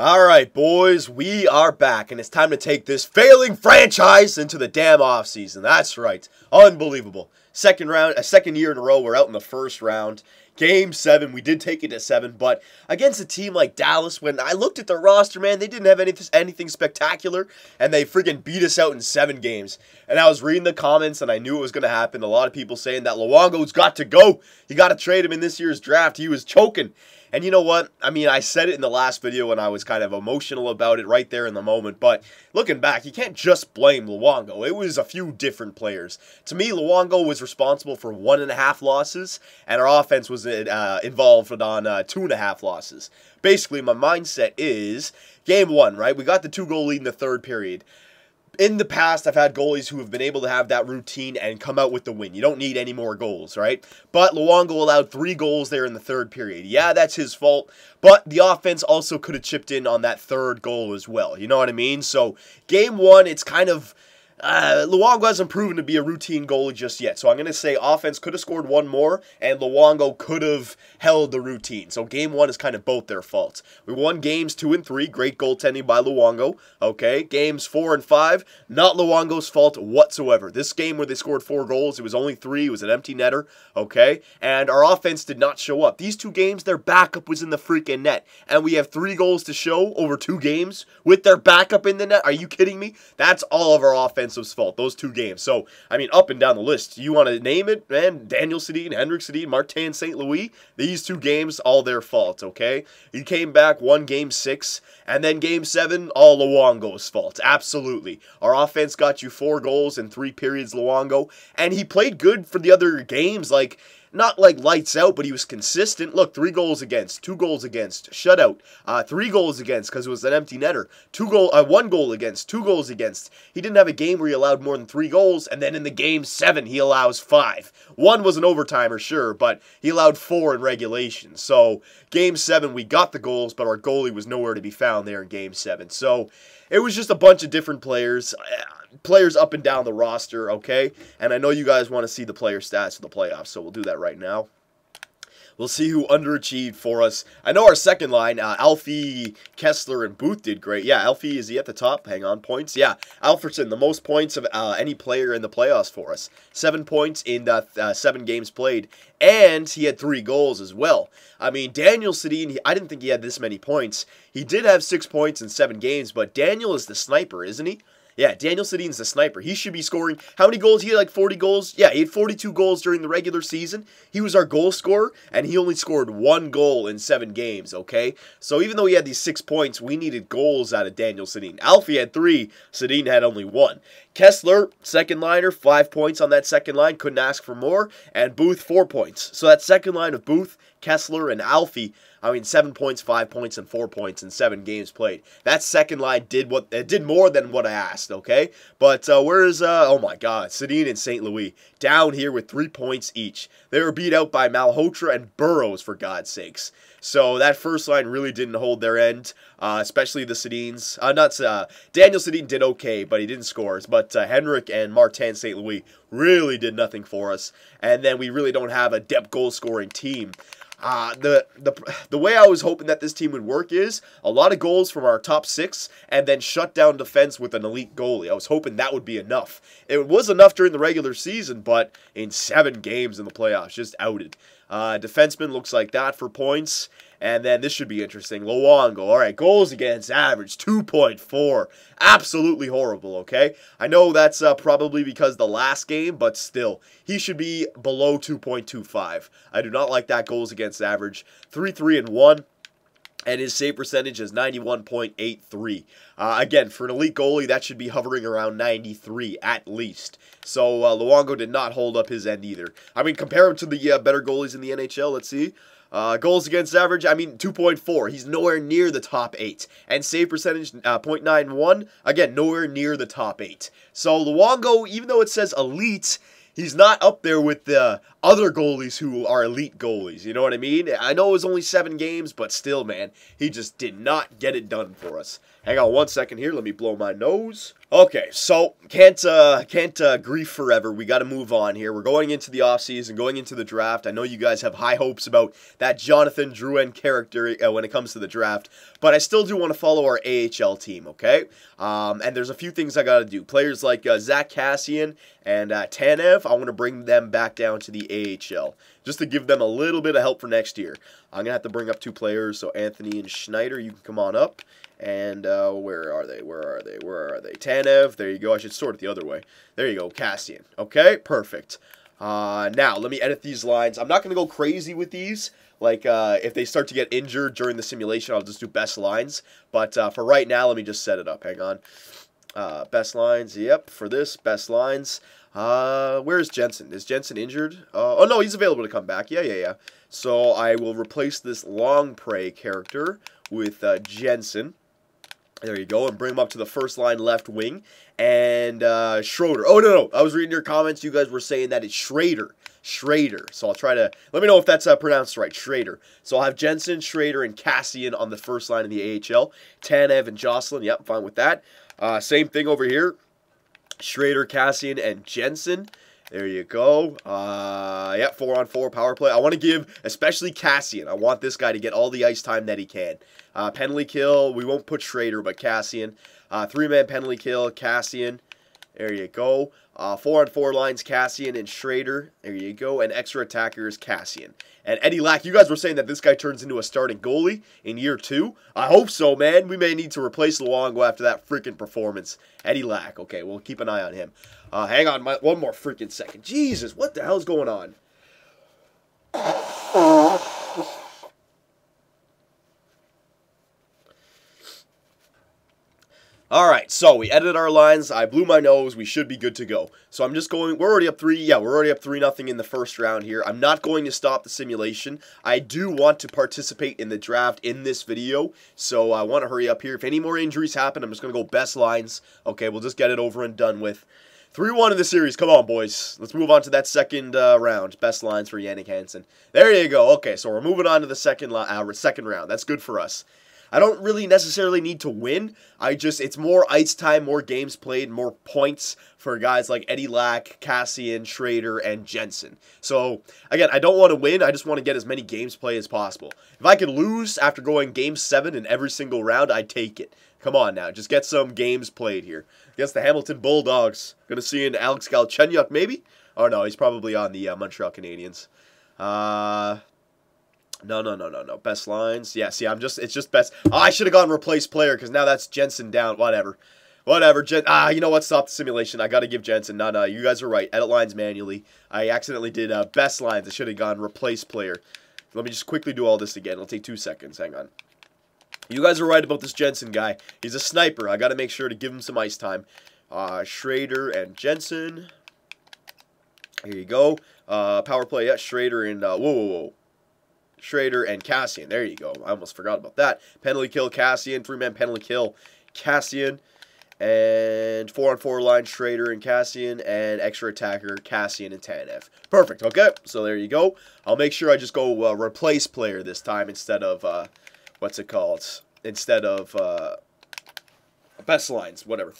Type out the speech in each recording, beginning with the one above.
Alright, boys, we are back, and it's time to take this failing franchise into the damn offseason. That's right. Unbelievable. Second year in a row, we're out in the first round. Game 7, we did take it to 7, but against a team like Dallas, when I looked at their roster, man, they didn't have anything spectacular, and they freaking beat us out in 7 games. And I was reading the comments, and I knew it was going to happen. A lot of people saying that Luongo's got to go. You got to trade him in this year's draft. He was choking. And you know what? I mean, I said it in the last video and I was kind of emotional about it right there in the moment. But looking back, you can't just blame Luongo. It was a few different players. To me, Luongo was responsible for 1.5 losses. And our offense was involved on 2.5 losses. Basically, my mindset is, game 1, right? We got the 2-goal lead in the third period. In the past, I've had goalies who have been able to have that routine and come out with the win. You don't need any more goals, right? But Luongo allowed 3 goals there in the third period. Yeah, that's his fault, but the offense also could have chipped in on that third goal as well. You know what I mean? So, game 1, it's kind of... Luongo hasn't proven to be a routine goalie just yet. So I'm going to say offense could have scored 1 more, and Luongo could have held the routine. So game 1 is kind of both their faults. We won games 2 and 3. Great goaltending by Luongo. Okay, games 4 and 5. Not Luongo's fault whatsoever. This game where they scored 4 goals, it was only 3. It was an empty netter. Okay, and our offense did not show up. These 2 games, their backup was in the freaking net. And we have 3 goals to show over 2 games with their backup in the net. Are you kidding me? That's all of our offense fault, those 2 games. So, I mean, up and down the list, you want to name it, man, Daniel Sedin, Henrik Sedin, Martin St. Louis, these 2 games, all their fault, okay? He came back, won game 6, and then game 7, all Luongo's fault, absolutely. Our offense got you 4 goals in 3 periods, Luongo, and he played good for the other games, like, not like lights out, but he was consistent. Look, 3 goals against, 2 goals against, shutout, 3 goals against because it was an empty netter, 1 goal against, 2 goals against. He didn't have a game where he allowed more than 3 goals, and then in the game 7, he allows 5. 1 was an overtimer, sure, but he allowed 4 in regulation. So, game 7, we got the goals, but our goalie was nowhere to be found there in game 7. So, it was just a bunch of different players up and down the roster, okay? And I know you guys want to see the player stats for the playoffs, so we'll do that right now. We'll see who underachieved for us. I know our second line, Alfie, Kessler, and Booth did great. Yeah, Alfie, is he at the top? Hang on, points. Yeah, Alfredson, the most points of any player in the playoffs for us. 7 points in 7 games played, and he had 3 goals as well. I mean, Daniel Sedin, I didn't think he had this many points. He did have 6 points in 7 games, but Daniel is the sniper, isn't he? Yeah, Daniel Sedin's the sniper. He should be scoring. How many goals? He had like 40 goals? Yeah, he had 42 goals during the regular season. He was our goal scorer, and he only scored 1 goal in 7 games, okay? So even though he had these 6 points, we needed goals out of Daniel Sedin. Alfie had 3. Sedin had only 1. Kessler, second liner, 5 points on that second line. Couldn't ask for more. And Booth, 4 points. So that second line of Booth, Kessler, and Alfie, I mean, 7 points, 5 points, and 4 points in 7 games played. That second line did more than what I asked, okay? But where's, oh my God, Sedin and St. Louis down here with 3 points each. They were beat out by Malhotra and Burrows, for God's sakes. So that first line really didn't hold their end, especially the Sedins. Daniel Sedin did okay, but he didn't score. But Henrik and Martin St. Louis really did nothing for us. And then we really don't have a depth goal-scoring team. The way I was hoping that this team would work is a lot of goals from our top 6 and then shut down defense with an elite goalie. I was hoping that would be enough. It was enough during the regular season, but in 7 games in the playoffs, just outed. Defenseman looks like that for points. And then this should be interesting. Luongo, all right, goals against average, 2.4. Absolutely horrible, okay? I know that's probably because the last game, but still, he should be below 2.25. I do not like that goals against average. 3-3-1. And his save percentage is 91.83. Again, for an elite goalie, that should be hovering around 93 at least. So Luongo did not hold up his end either. I mean, compare him to the better goalies in the NHL. Let's see. Goals against average, I mean, 2.4. He's nowhere near the top 8. And save percentage, 0.91. Again, nowhere near the top 8. So Luongo, even though it says elite, he's not up there with the other goalies who are elite goalies. You know what I mean? I know it was only 7 games, but still, man, he just did not get it done for us. Hang on 1 second here. Let me blow my nose. Okay, so can't grief forever. We got to move on here. We're going into the offseason, going into the draft. I know you guys have high hopes about that Jonathan Drouin character when it comes to the draft, but I still do want to follow our AHL team, okay? And there's a few things I got to do. Players like Zach Kassian and Tanev, I want to bring them back down to the AHL just to give them a little bit of help for next year. I'm going to have to bring up 2 players, so Anthony and Schneider, you can come on up. And where are they? Tanev, there you go. I should sort it the other way. There you go, Kassian. Okay, perfect. Now, let me edit these lines. I'm not going to go crazy with these. Like, if they start to get injured during the simulation, I'll just do best lines. But for right now, let me just set it up. Hang on. Best lines, yep, for this, best lines. Where's Jensen? Is Jensen injured? Oh, no, he's available to come back. Yeah. So I will replace this Long Prey character with Jensen. There you go, and bring him up to the first line left wing. And Schroeder. Oh, no, I was reading your comments. You guys were saying that it's Schrader. So I'll try to, let me know if that's pronounced right, Schrader. So I'll have Jensen, Schrader, and Kassian on the first line of the AHL. Tanev and Jocelyn, yep, fine with that. Same thing over here. Schrader, Kassian, and Jensen. There you go. Yeah, 4-on-4 power play. I want to give, especially Kassian, I want this guy to get all the ice time that he can. Penalty kill, we won't put Schrader, but Kassian. 3-man penalty kill, Kassian. There you go. 4-on-4 lines, Kassian and Schrader. There you go. And extra attackers, Kassian. And Eddie Lack, you guys were saying that this guy turns into a starting goalie in year 2. I hope so, man. We may need to replace Luongo after that freaking performance. Eddie Lack. Okay, we'll keep an eye on him. Hang on one more freaking second. Jesus, what the hell is going on? Alright, so we edited our lines. I blew my nose. We should be good to go. So I'm just going, we're already up 3. Yeah, we're already up 3-0 in the first round here. I'm not going to stop the simulation. I do want to participate in the draft in this video, so I want to hurry up here. If any more injuries happen, I'm just going to go best lines. Okay, we'll just get it over and done with. 3-1 in the series. Come on, boys. Let's move on to that second round. Best lines for Yannick Hansen. There you go. Okay, so we're moving on to the second round. That's good for us. I don't really necessarily need to win. It's more ice time, more games played, more points for guys like Eddie Lack, Kassian, Schrader, and Jensen. So, again, I don't want to win. I just want to get as many games played as possible. If I could lose after going Game 7 in every single round, I'd take it. Come on now, just get some games played here. Against the Hamilton Bulldogs. Gonna see an Alex Galchenyuk, maybe? Oh, no, he's probably on the Montreal Canadiens. No. Best lines. Yeah, see, it's just best. Oh, I should have gone replace player because now that's Jensen down. Whatever. You know what? Stop the simulation. I got to give Jensen. No, you guys are right. Edit lines manually. I accidentally did best lines. I should have gone replace player. Let me just quickly do all this again. It'll take 2 seconds. Hang on. You guys are right about this Jensen guy. He's a sniper. I got to make sure to give him some ice time. Schrader and Jensen. Here you go. Power play. Yeah, Schrader and... Whoa. Schrader and Kassian. There you go. I almost forgot about that. Penalty kill, Kassian. 3-man penalty kill, Kassian. And 4-on-4 line, Schrader and Kassian. And extra attacker, Kassian and Tanev. Perfect. Okay, so there you go. I'll make sure I just go replace player this time instead of... what's it called? Instead of best lines. Whatever.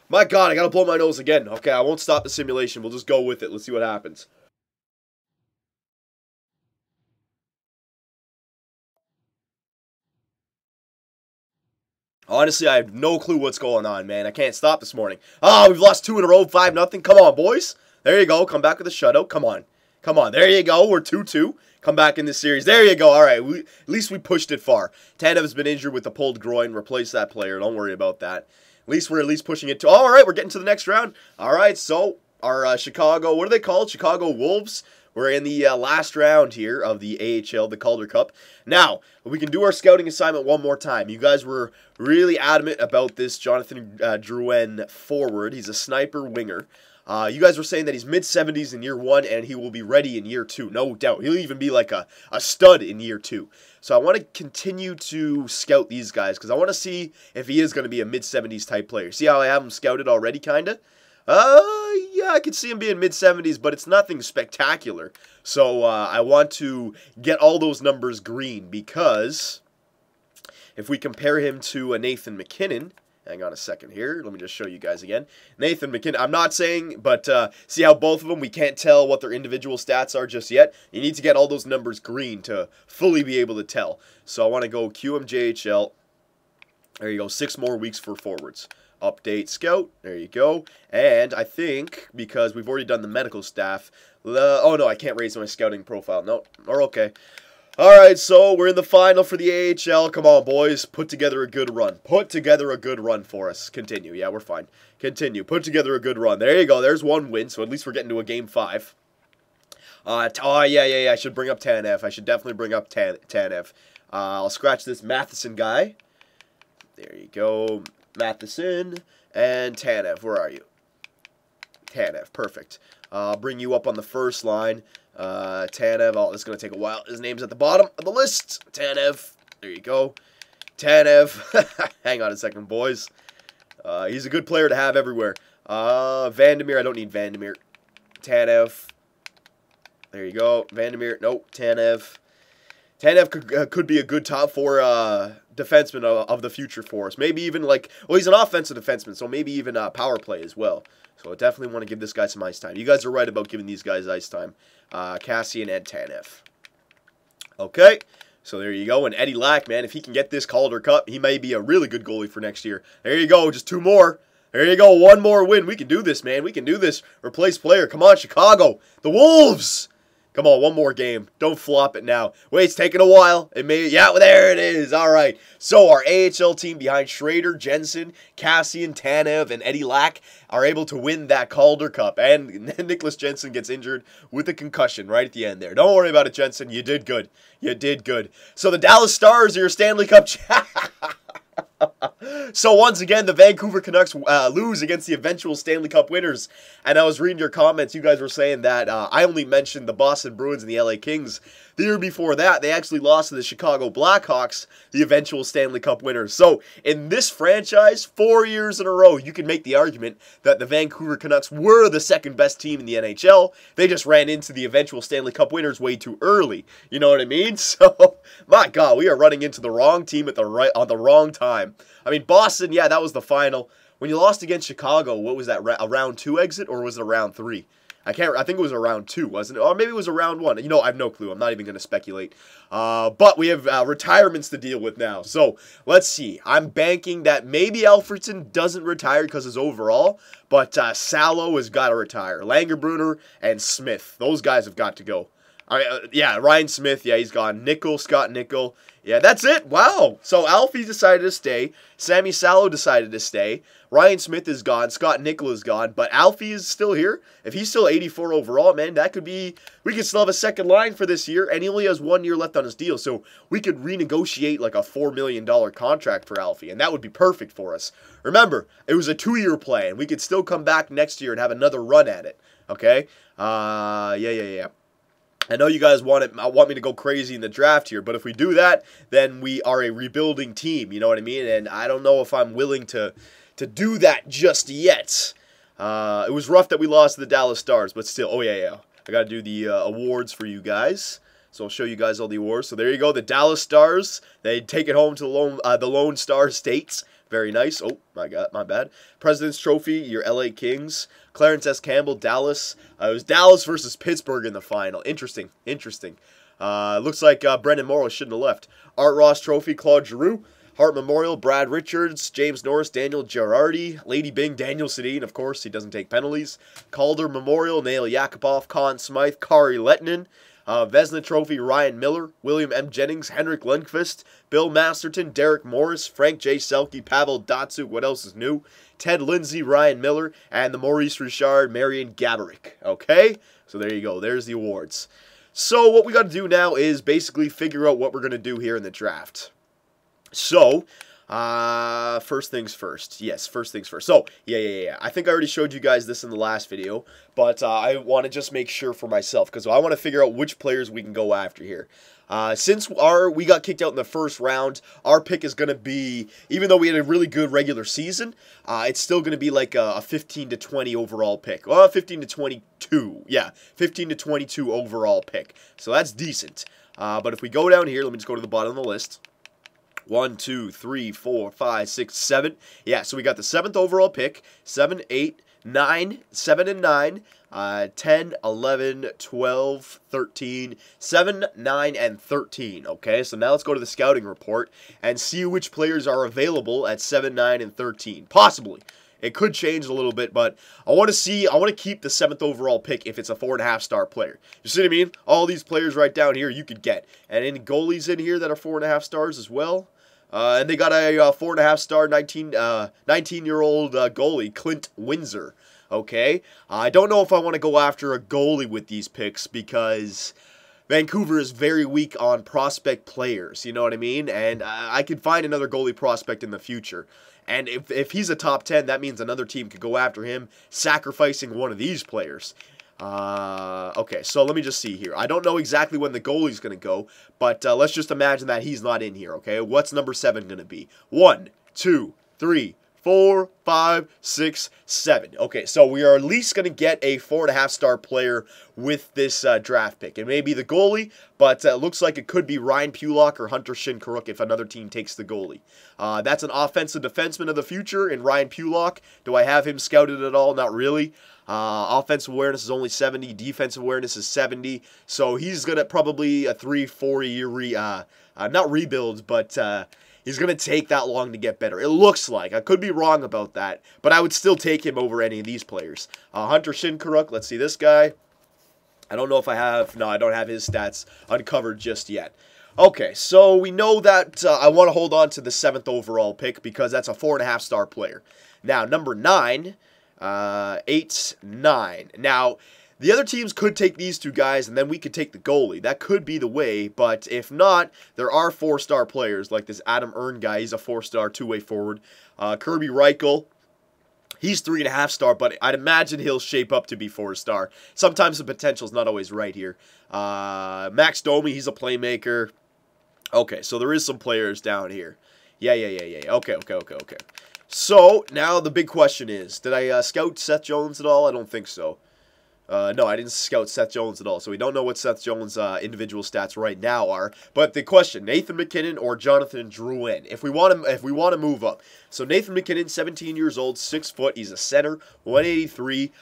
My God, I got to blow my nose again. Okay, I won't stop the simulation. We'll just go with it. Let's see what happens. Honestly, I have no clue what's going on, man. I can't stop this morning. Oh, we've lost 2 in a row, 5-0. Come on, boys. There you go. Come back with a shutout. Come on. There you go. We're 2-2. Come back in this series. There you go. All right. At least we pushed it far. Tanev's been injured with a pulled groin. Replace that player. Don't worry about that. We're pushing it to... All right, we're getting to the next round. All right, so our Chicago... What are they called? Chicago Wolves. We're in the last round here of the AHL, the Calder Cup. Now, we can do our scouting assignment one more time. You guys were really adamant about this Jonathan Drouin forward. He's a sniper winger. You guys were saying that he's mid-70s in year 1 and he will be ready in year 2. No doubt. He'll even be like a stud in year 2. So I want to continue to scout these guys because I want to see if he is going to be a mid-70s type player. See how I have him scouted already, kind of? Yeah, I could see him being mid-70s, but it's nothing spectacular. So I want to get all those numbers green because if we compare him to a Nathan MacKinnon, Hang on a second here. Let me just show you guys again. Nathan McKinnon. I'm not saying, but see how both of them, we can't tell what their individual stats are just yet. You need to get all those numbers green to fully be able to tell. So I want to go QMJHL. There you go. 6 more weeks for forwards. Update scout. There you go. And I think, because we've already done the medical staff. Oh, no, I can't raise my scouting profile. No, we're okay. Alright, so we're in the final for the AHL. Come on, boys. Put together a good run. Put together a good run for us. Continue. Yeah, we're fine. Continue. Put together a good run. There you go. There's 1 win, so at least we're getting to a Game 5. Oh, yeah. I should bring up Tanev. I should definitely bring up Tanev. I'll scratch this Matheson guy. There you go. Matheson and Tanev. Where are you? Tanev. Perfect. I'll bring you up on the first line. Tanev. Oh, this is going to take a while. His name's at the bottom of the list. Tanev. There you go. Tanev. Hang on a second, boys. He's a good player to have everywhere. Vandermeer. I don't need Vandermeer. Tanev. There you go. Vandermeer. Nope. Tanev. Tanev could be a good top 4 defenseman of the future for us. Maybe even like, well, he's an offensive defenseman, so maybe even power play as well. So I definitely want to give this guy some ice time. You guys are right about giving these guys ice time. Cassian and Tanev. Okay, so there you go. And Eddie Lack, man, if he can get this Calder Cup, he may be a really good goalie for next year. There you go, just 2 more. There you go, 1 more win. We can do this, man. We can do this. Replace player. Come on, Chicago. The Wolves. Come on, 1 more game. Don't flop it now. Wait, it's taking a while. It may, yeah, there it is. All right. So our AHL team behind Schrader, Jensen, Cassian, Tanev, and Eddie Lack are able to win that Calder Cup. And Nicholas Jensen gets injured with a concussion right at the end there. Don't worry about it, Jensen. You did good. You did good. So the Dallas Stars are your Stanley Cup So once again, the Vancouver Canucks lose against the eventual Stanley Cup winners. And I was reading your comments. You guys were saying that I only mentioned the Boston Bruins and the LA Kings. The year before that, they actually lost to the Chicago Blackhawks, the eventual Stanley Cup winners. So in this franchise, 4 years in a row, you can make the argument that the Vancouver Canucks were the 2nd best team in the NHL. They just ran into the eventual Stanley Cup winners way too early. You know what I mean? So, my God, we are running into the wrong team at on the wrong time. I mean, Boston, yeah, that was the final. When you lost against Chicago, what was that, a round 2 exit, or was it a round 3? I think it was a round 2, wasn't it? Or maybe it was a round 1. You know, I have no clue. I'm not even going to speculate. But we have retirements to deal with now. So, let's see. I'm banking that maybe Alfredson doesn't retire because his overall, but Salo has got to retire. Langerbrunner and Smith. Those guys have got to go. Yeah, Ryan Smith, yeah, he's gone. Scott Nickel. Yeah, that's it. Wow. So Alfie decided to stay. Sammy Salo decided to stay. Ryan Smith is gone. Scott Nickel is gone. But Alfie is still here. If he's still 84 overall, man, that could be... We could still have a second line for this year. And he only has 1 year left on his deal. So we could renegotiate like a $4 million contract for Alfie. And that would be perfect for us. Remember, it was a 2-year plan. We could still come back next year and have another run at it. Okay? Yeah. I know you guys want me to go crazy in the draft here, but if we do that, then we are a rebuilding team, you know what I mean? And I don't know if I'm willing to do that just yet. It was rough that we lost to the Dallas Stars, but still, oh yeah. I got to do the awards for you guys. So I'll show you guys all the awards. So there you go, the Dallas Stars. They take it home to the Lone Star States. Very nice. Oh, my God, my bad. President's Trophy, your LA Kings. Clarence S. Campbell, Dallas. It was Dallas versus Pittsburgh in the final. Interesting. Looks like Brendan Morrow shouldn't have left. Art Ross Trophy, Claude Giroux. Hart Memorial, Brad Richards, James Norris, Daniel Girardi, Lady Bing, Daniel Sedin, of course, he doesn't take penalties. Calder Memorial, Nail Yakupov, Conn Smythe, Kari Lettinen. Vezina Trophy, Ryan Miller, William M. Jennings, Henrik Lundqvist, Bill Masterton, Derek Morris, Frank J. Selke, Pavel Datsyuk, what else is new? Ted Lindsay, Ryan Miller, and the Maurice Richard, Marian Gaborik. Okay? So there you go. There's the awards. So what we got to do now is basically figure out what we're going to do here in the draft. So, first things first. Yes, first things first. So, yeah. I think I already showed you guys this in the last video, but I want to just make sure for myself, because I want to figure out which players we can go after here. Since we got kicked out in the first round, our pick is going to be, even though we had a really good regular season, it's still going to be like a 15 to 20 overall pick. Well, 15 to 22. Yeah, 15 to 22 overall pick. So that's decent. But if we go down here, let me just go to the bottom of the list. 1, 2, 3, 4, 5, 6, 7. Yeah, so we got the 7th overall pick. 7, 8, 9, 7 and 9. 10, 11, 12, 13, 7, 9, and 13. Okay, so now let's go to the scouting report and see which players are available at 7, 9, and 13. Possibly. It could change a little bit, but I want to keep the 7th overall pick if it's a 4.5-star player. You see what I mean? All these players right down here you could get. And any goalies in here that are 4.5 stars as well. And they got a 4.5-star 19-year-old goalie, Clint Windsor. Okay, I don't know if I want to go after a goalie with these picks because Vancouver is very weak on prospect players, you know what I mean? And I could find another goalie prospect in the future. And if he's a top 10, that means another team could go after him, sacrificing one of these players. Okay, so let me just see here. I don't know exactly when the goalie's going to go, but let's just imagine that he's not in here, okay? What's number 7 going to be? 1, 2, 3, 4, 5, 6, 7. Okay, so we are at least going to get a 4.5-star player with this draft pick. It may be the goalie, but it looks like it could be Ryan Pulock or Hunter Shinkaruk if another team takes the goalie. That's an offensive defenseman of the future in Ryan Pulock. Do I have him scouted at all? Not really. Offensive awareness is only 70. Defensive awareness is 70. So he's going to probably a 3-4 year, not rebuild, but he's going to take that long to get better. It looks like. I could be wrong about that, but I would still take him over any of these players. Hunter Shinkaruk, let's see this guy. I don't know if I have. No, I don't have his stats uncovered just yet. Okay, so we know that I want to hold on to the 7th overall pick because that's a 4.5-star player. Now, number 9, 8, 9. Now, the other teams could take these two guys, and then we could take the goalie. That could be the way, but if not, there are 4-star players, like this Adam Earn guy. He's a 4-star two-way forward. Kirby Reichel, he's 3.5-star, but I'd imagine he'll shape up to be 4-star. Sometimes the potential's not always right here. Max Domi, he's a playmaker. Okay, so there is some players down here. Yeah. Okay. So, now the big question is, did I scout Seth Jones at all? I don't think so. No, I didn't scout Seth Jones at all, so we don't know what Seth Jones' individual stats right now are. But the question: Nathan MacKinnon or Jonathan Drouin? If we want to move up. So Nathan MacKinnon, 17 years old, 6 foot. He's a center, 183.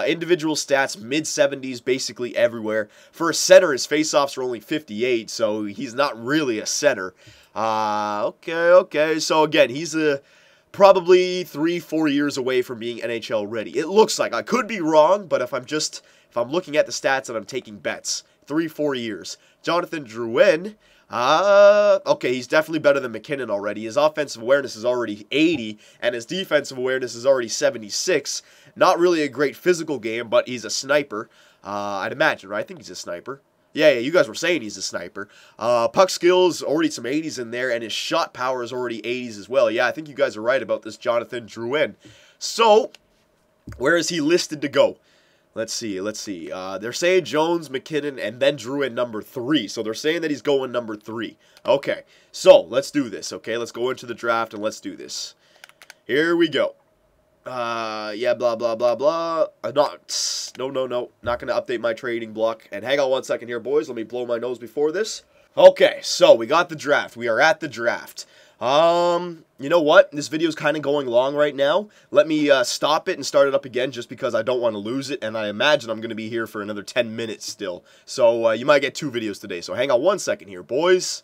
Individual stats mid-70s, basically everywhere. For a center, his faceoffs are only 58, so he's not really a center. Okay. So again, he's probably 3-4 years away from being NHL ready. It looks like. I could be wrong, but if I'm looking at the stats and I'm taking bets, 3-4 years. Jonathan Drouin, okay, he's definitely better than MacKinnon already. His offensive awareness is already 80, and his defensive awareness is already 76. Not really a great physical game, but he's a sniper. I'd imagine, right? I think he's a sniper. Yeah, you guys were saying he's a sniper. Puck skills, already some 80s in there, and his shot power is already 80s as well. Yeah, I think you guys are right about this Jonathan Drouin. So, where is he listed to go? Let's see. They're saying Jones, MacKinnon, and then Drouin number 3. So they're saying that he's going number 3. Okay, so let's do this, okay? Let's go into the draft and let's do this. Here we go. Yeah, blah, blah, blah, blah. No. Not going to update my trading block. And hang on one second here, boys. Let me blow my nose before this. Okay, so we got the draft. We are at the draft. You know what? This video is kind of going long right now. Let me stop it and start it up again just because I don't want to lose it. And I imagine I'm going to be here for another 10 minutes still. So you might get 2 videos today. So hang on one second here, boys.